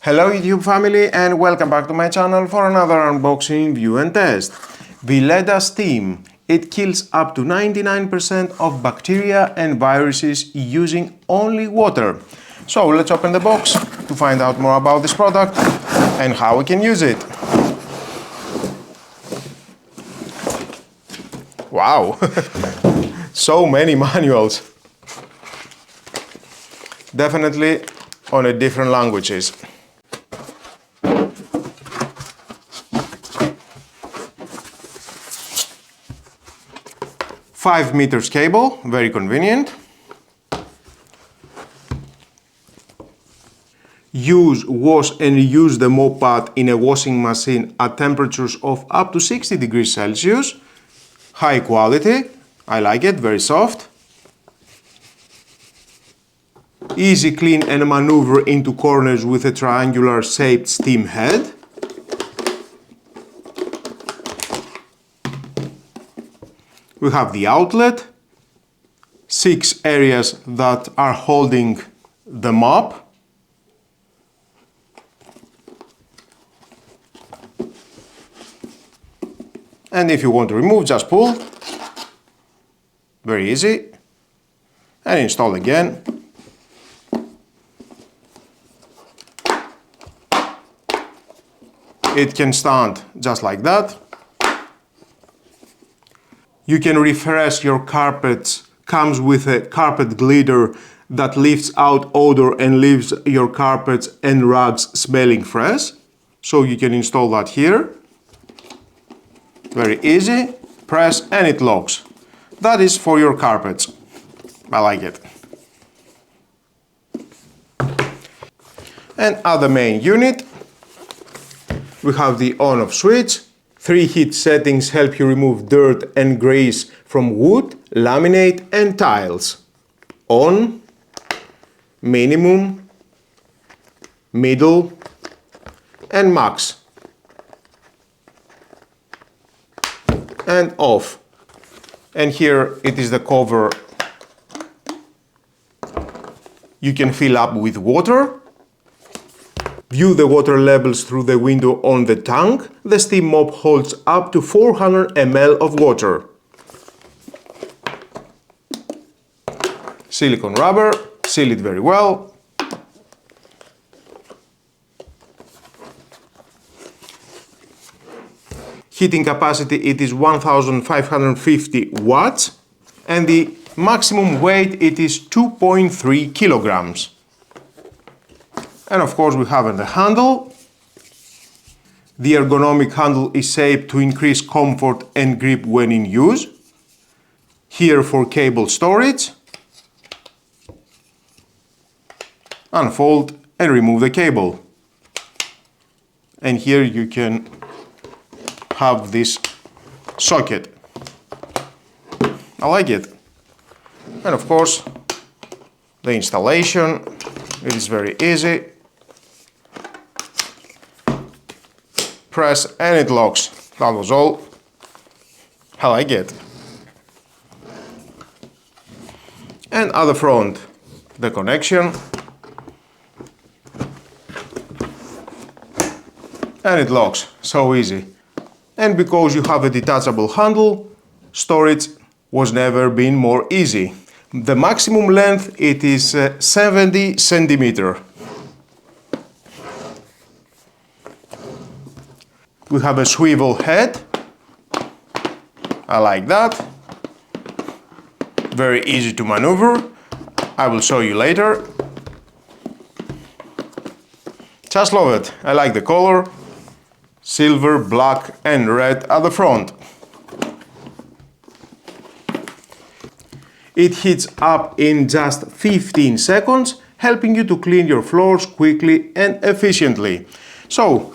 Hello YouTube family and welcome back to my channel for another unboxing, review and test. Vileda Steam. It kills up to 99% of bacteria and viruses using only water. So let's open the box to find out more about this product and how we can use it. Wow, so many manuals. Definitely on a different languages. 5 meters cable, very convenient. Use, wash and reuse the mop pad in a washing machine at temperatures of up to 60 degrees Celsius. High quality, I like it, very soft. Easy clean and maneuver into corners with a triangular shaped steam head. We have the outlet, 6 areas that are holding the mop. And if you want to remove, just pull. Very easy. And install again. It can stand just like that. You can refresh your carpets. Comes with a carpet glider that lifts out odor and leaves your carpets and rugs smelling fresh. So you can install that here. Very easy. Press and it locks. That is for your carpets. I like it. And at the main unit, we have the on-off switch. 3 heat settings help you remove dirt and grease from wood, laminate and tiles. On, minimum, middle and max. And off. And here it is the cover. You can fill up with water. View the water levels through the window on the tank. The steam mop holds up to 400 ml of water. Silicone rubber, seal it very well. Heating capacity, it is 1550 watts and the maximum weight it is 2.3 kilograms. And of course we have the handle. The ergonomic handle is shaped to increase comfort and grip when in use. Here for cable storage. Unfold and remove the cable. And here you can have this socket. I like it. And of course the installation, it is very easy. Press and it locks. That was all. I like it. And at the front, the connection. And it locks. So easy. And because you have a detachable handle, storage was never been more easy. The maximum length it is 70 centimeters. We have a swivel head. I like that. Very easy to maneuver. I will show you later. Just love it. I like the color. Silver, black and red at the front. It heats up in just 15 seconds, helping you to clean your floors quickly and efficiently. So,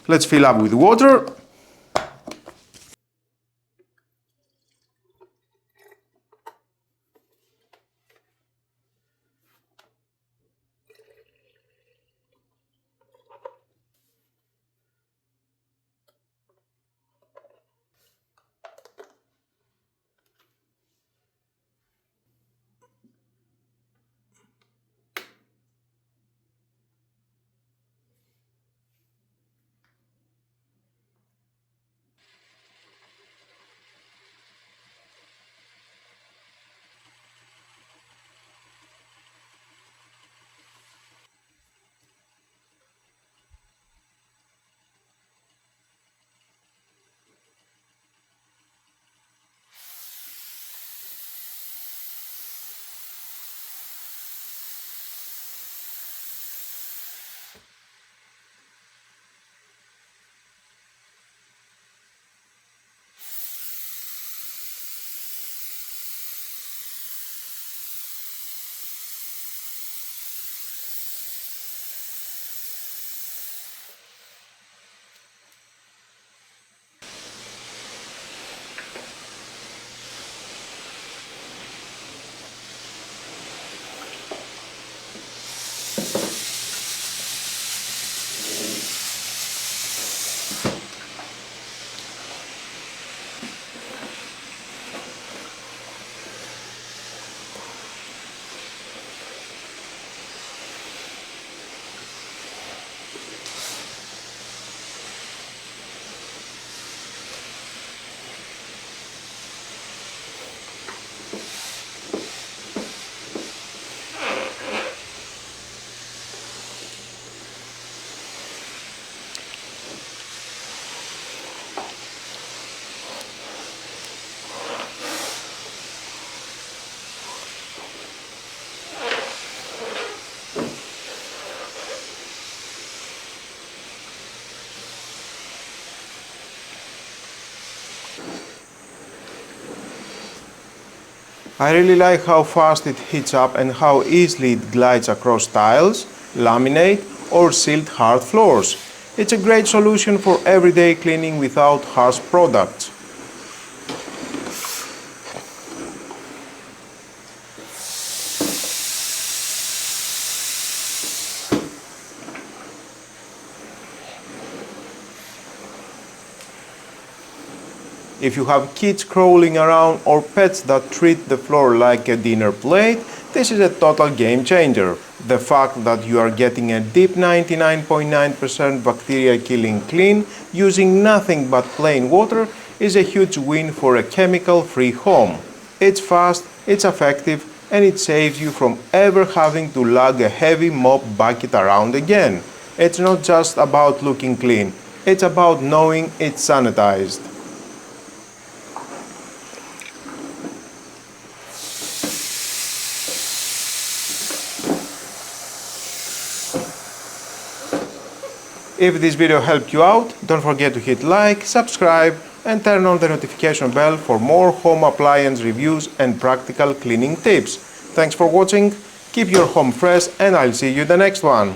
let's fill up with water. I really like how fast it heats up and how easily it glides across tiles, laminate or sealed hard floors. It's a great solution for everyday cleaning without harsh products. If you have kids crawling around or pets that treat the floor like a dinner plate, this is a total game changer. The fact that you are getting a deep 99.9% bacteria killing clean using nothing but plain water is a huge win for a chemical-free home. It's fast, it's effective, and it saves you from ever having to lug a heavy mop bucket around again. It's not just about looking clean, it's about knowing it's sanitized. If this video helped you out, don't forget to hit like, subscribe and turn on the notification bell for more home appliance reviews and practical cleaning tips. Thanks for watching, keep your home fresh and I'll see you in the next one.